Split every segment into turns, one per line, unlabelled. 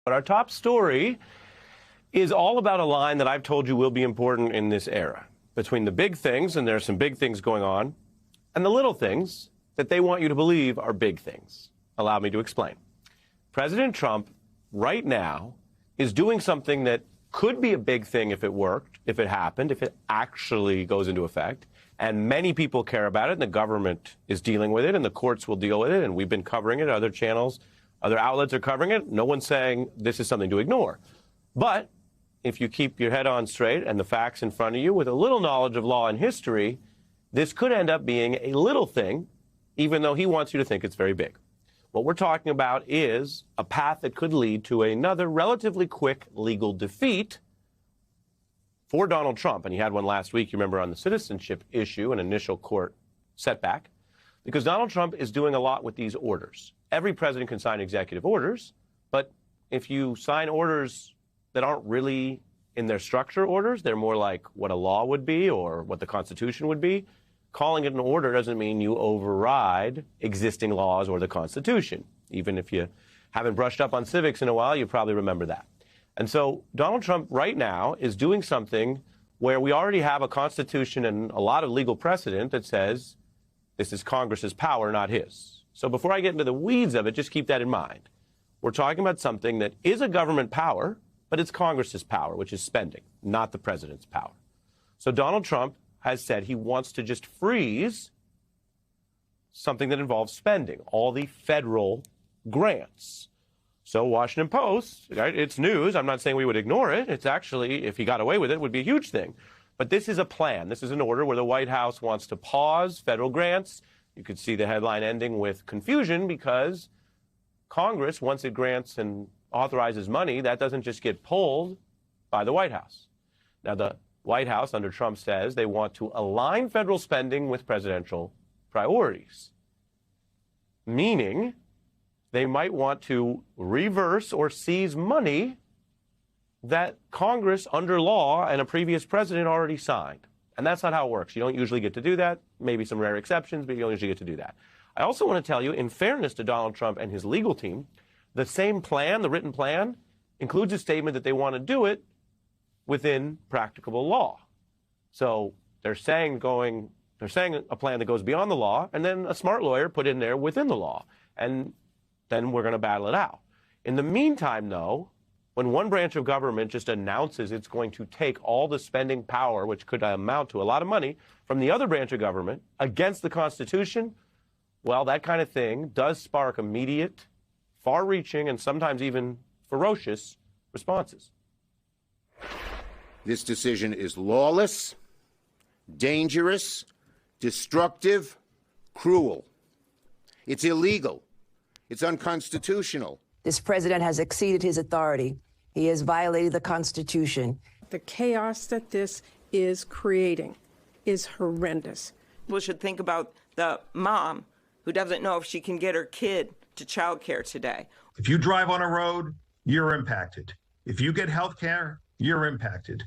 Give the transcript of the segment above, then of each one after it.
But our top story is all about a line that I've told you will be important in this era. Between the big things, and there are some big things going on, and the little things that they want you to believe are big things. Allow me to explain. President Trump, right now, is doing something that could be a big thing if it worked, if it happened, if it actually goes into effect. And many people care about it, and the government is dealing with it, and the courts will deal with it, and we've been covering it. Other channels, other outlets are covering it. No one's saying this is something to ignore. But if you keep your head on straight and the facts in front of you with a little knowledge of law and history, this could end up being a little thing, even though he wants you to think it's very big. What we're talking about is a path that could lead to another relatively quick legal defeat for Donald Trump. And he had one last week, you remember, on the citizenship issue, an initial court setback, because Donald Trump is doing a lot with these orders. Every president can sign executive orders, but if you sign orders that aren't really in their structure orders, they're more like what a law would be or what the Constitution would be. Calling it an order doesn't mean you override existing laws or the Constitution. Even if you haven't brushed up on civics in a while, you probably remember that. And so Donald Trump right now is doing something where we already have a Constitution and a lot of legal precedent that says this is Congress's power, not his. So before I get into the weeds of it, just keep that in mind. We're talking about something that is a government power, but it's Congress's power, which is spending, not the president's power. So Donald Trump has said he wants to just freeze something that involves spending, all the federal grants. So Washington Post, right, it's news. I'm not saying we would ignore it. It's actually, if he got away with it, it would be a huge thing. But this is a plan. This is an order where the White House wants to pause federal grants. You could see the headline ending with confusion because Congress, once it grants and authorizes money, that doesn't just get pulled by the White House. Now, the White House, under Trump, says they want to align federal spending with presidential priorities, meaning they might want to reverse or seize money that Congress, under law, and a previous president already signed. And that's not how it works. You don't usually get to do that. Maybe some rare exceptions, but you don't usually get to do that. I also want to tell you, in fairness to Donald Trump and his legal team, the same plan, the written plan, includes a statement that they want to do it within practicable law. So they're saying a plan that goes beyond the law, and then a smart lawyer put in there within the law. And then we're going to battle it out. In the meantime, though, when one branch of government just announces it's going to take all the spending power, which could amount to a lot of money, from the other branch of government against the Constitution, well, that kind of thing does spark immediate, far-reaching, and sometimes even ferocious responses.
This decision is lawless, dangerous, destructive, cruel. It's illegal. It's unconstitutional.
This president has exceeded his authority. He has violated the Constitution.
The chaos that this is creating is horrendous.
We should think about the mom who doesn't know if she can get her kid to childcare today.
If you drive on a road, you're impacted. If you get health care, you're impacted.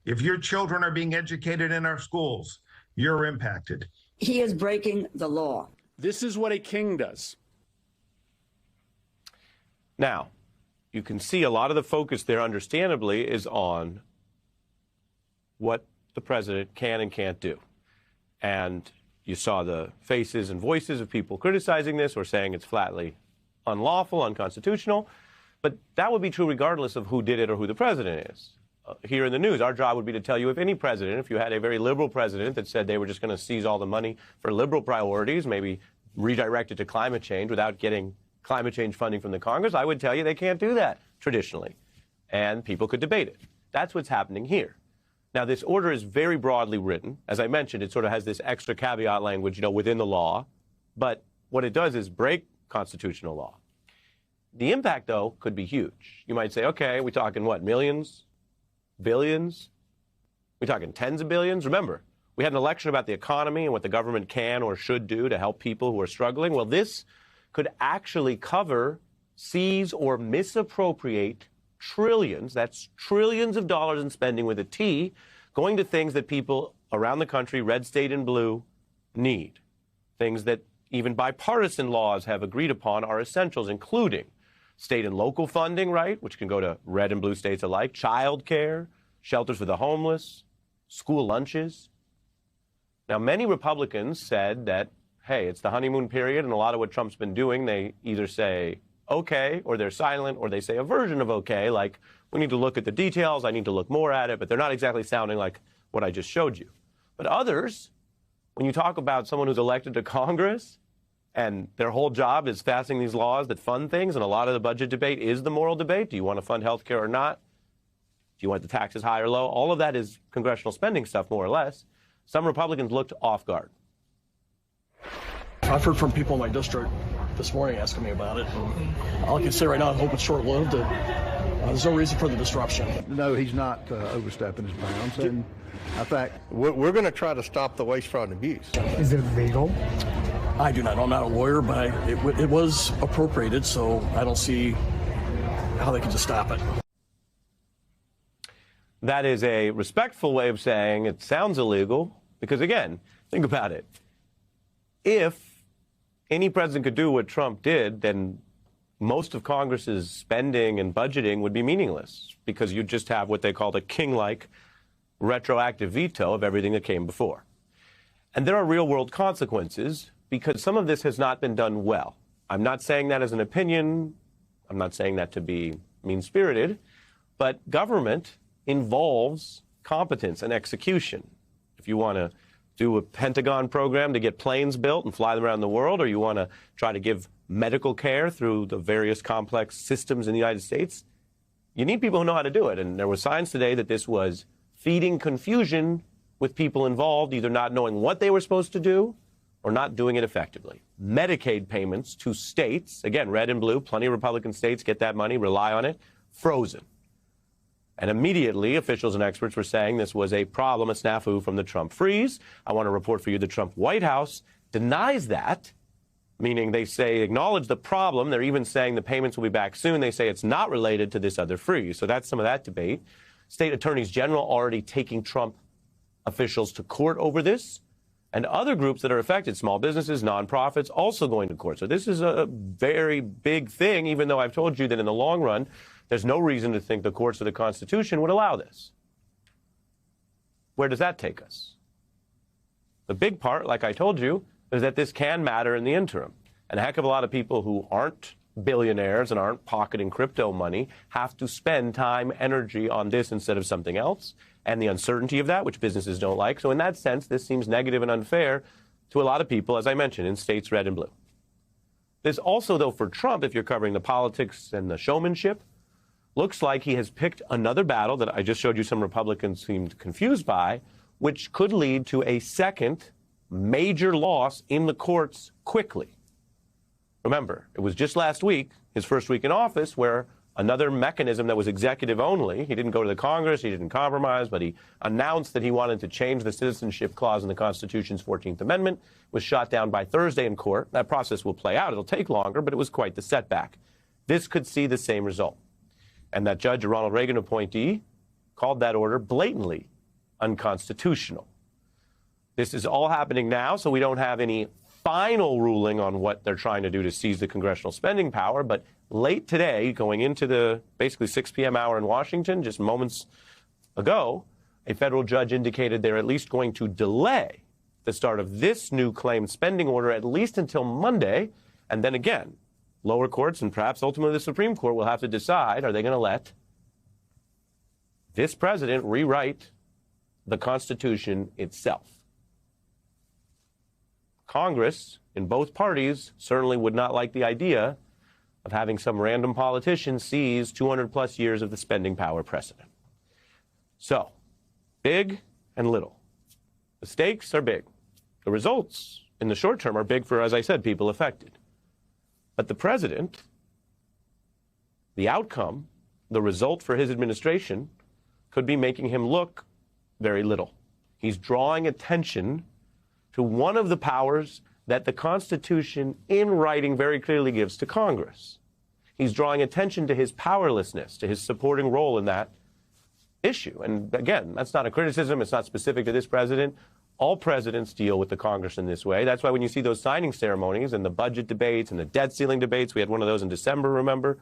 If your children are being educated in our schools, you're impacted.
He is breaking the law.
This is what a king does.
Now, you can see a lot of the focus there, understandably, is on what the president can and can't do. And you saw the faces and voices of people criticizing this or saying it's flatly unlawful, unconstitutional. But that would be true regardless of who did it or who the president is. Here in the news, our job would be to tell you if any president, if you had a very liberal president that said they were just going to seize all the money for liberal priorities, maybe redirect it to climate change without getting climate change funding from the Congress, I would tell you they can't do that traditionally. And people could debate it. That's what's happening here. Now, this order is very broadly written. As I mentioned, it sort of has this extra caveat language, within the law. But what it does is break constitutional law. The impact, though, could be huge. You might say, okay, we're talking what, millions, billions? We're talking tens of billions? Remember, we had an election about the economy and what the government can or should do to help people who are struggling. Well, this could actually cover, seize, or misappropriate trillions, that's trillions of dollars in spending with a T, going to things that people around the country, red state and blue, need. Things that even bipartisan laws have agreed upon are essentials, including State and local funding, right, which can go to red and blue states alike, child care, shelters for the homeless, school lunches. Now, many Republicans said that, hey, it's the honeymoon period, and a lot of what Trump's been doing, they either say okay, or they're silent, or they say a version of okay, like, we need to look at the details, I need to look more at it, but they're not exactly sounding like what I just showed you. But others, when you talk about someone who's elected to Congress, and their whole job is passing these laws that fund things, and a lot of the budget debate is the moral debate. Do you want to fund health care or not? Do you want the taxes high or low? All of that is congressional spending stuff, more or less. Some Republicans looked off guard.
I've heard from people in my district this morning asking me about it. And all I can say right now, I hope it's short-lived. There's no reason for the disruption.
No, he's not overstepping his bounds. And in fact,
we're going to try to stop the waste, fraud, and abuse.
Is it legal?
I do not know. I'm not a lawyer, but it was appropriated, so I don't see how they can just stop it.
That is a respectful way of saying it sounds illegal, because, again, think about it. If any president could do what Trump did, then most of Congress's spending and budgeting would be meaningless, because you just have what they call the king-like retroactive veto of everything that came before. And there are real-world consequences, because some of this has not been done well. I'm not saying that as an opinion. I'm not saying that to be mean-spirited. But government involves competence and execution. If you want to do a Pentagon program to get planes built and fly them around the world, or you want to try to give medical care through the various complex systems in the United States, you need people who know how to do it. And there were signs today that this was feeding confusion with people involved, either not knowing what they were supposed to do or not doing it effectively. Medicaid payments to states, again, red and blue, plenty of Republican states get that money, rely on it, frozen. And immediately, officials and experts were saying this was a problem, a snafu from the Trump freeze. I want to report for you the Trump White House denies that, meaning they say acknowledge the problem. They're even saying the payments will be back soon. They say it's not related to this other freeze. So that's some of that debate. State attorneys general already taking Trump officials to court over this. And other groups that are affected, small businesses, nonprofits, also going to court. So this is a very big thing, even though I've told you that in the long run, there's no reason to think the courts of the Constitution would allow this. Where does that take us? The big part, like I told you, is that this can matter in the interim. And a heck of a lot of people who aren't billionaires and aren't pocketing crypto money have to spend time, energy on this instead of something else, and the uncertainty of that, which businesses don't like. So in that sense, this seems negative and unfair to a lot of people, as I mentioned, in states red and blue. This also, though, for Trump, if you're covering the politics and the showmanship, looks like he has picked another battle that I just showed you some Republicans seemed confused by, which could lead to a second major loss in the courts quickly. Remember, it was just last week, his first week in office, where another mechanism that was executive only, he didn't go to the Congress, he didn't compromise, but he announced that he wanted to change the citizenship clause in the Constitution's 14th Amendment, was shot down by Thursday in court. That process will play out. It'll take longer, but it was quite the setback. This could see the same result. And that judge, a Ronald Reagan appointee, called that order blatantly unconstitutional. This is all happening now, so we don't have any final ruling on what they're trying to do to seize the congressional spending power. But late today, going into the basically 6 p.m. hour in Washington, just moments ago, a federal judge indicated they're at least going to delay the start of this new claimed spending order at least until Monday. And then again, lower courts and perhaps ultimately the Supreme Court will have to decide, are they going to let this president rewrite the Constitution itself? Congress, in both parties, certainly would not like the idea of having some random politician seize 200-plus years of the spending power precedent. So, big and little. The stakes are big. The results in the short term are big for, as I said, people affected. But the president, the outcome, the result for his administration, could be making him look very little. He's drawing attention to one of the powers that the Constitution in writing very clearly gives to Congress. He's drawing attention to his powerlessness, to his supporting role in that issue. And again, that's not a criticism. It's not specific to this president. All presidents deal with the Congress in this way. That's why when you see those signing ceremonies and the budget debates and the debt ceiling debates, we had one of those in December, remember?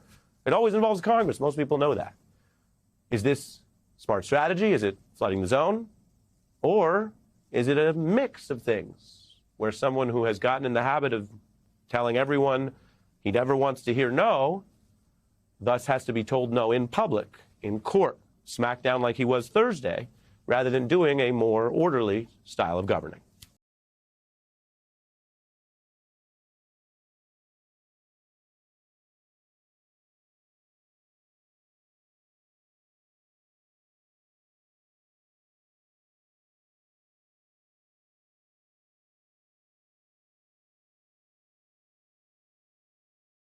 It always involves Congress. Most people know that. Is this smart strategy? Is it flooding the zone? Or is it a mix of things where someone who has gotten in the habit of telling everyone he never wants to hear no, thus has to be told no in public, in court, smacked down like he was Thursday, rather than doing a more orderly style of governing?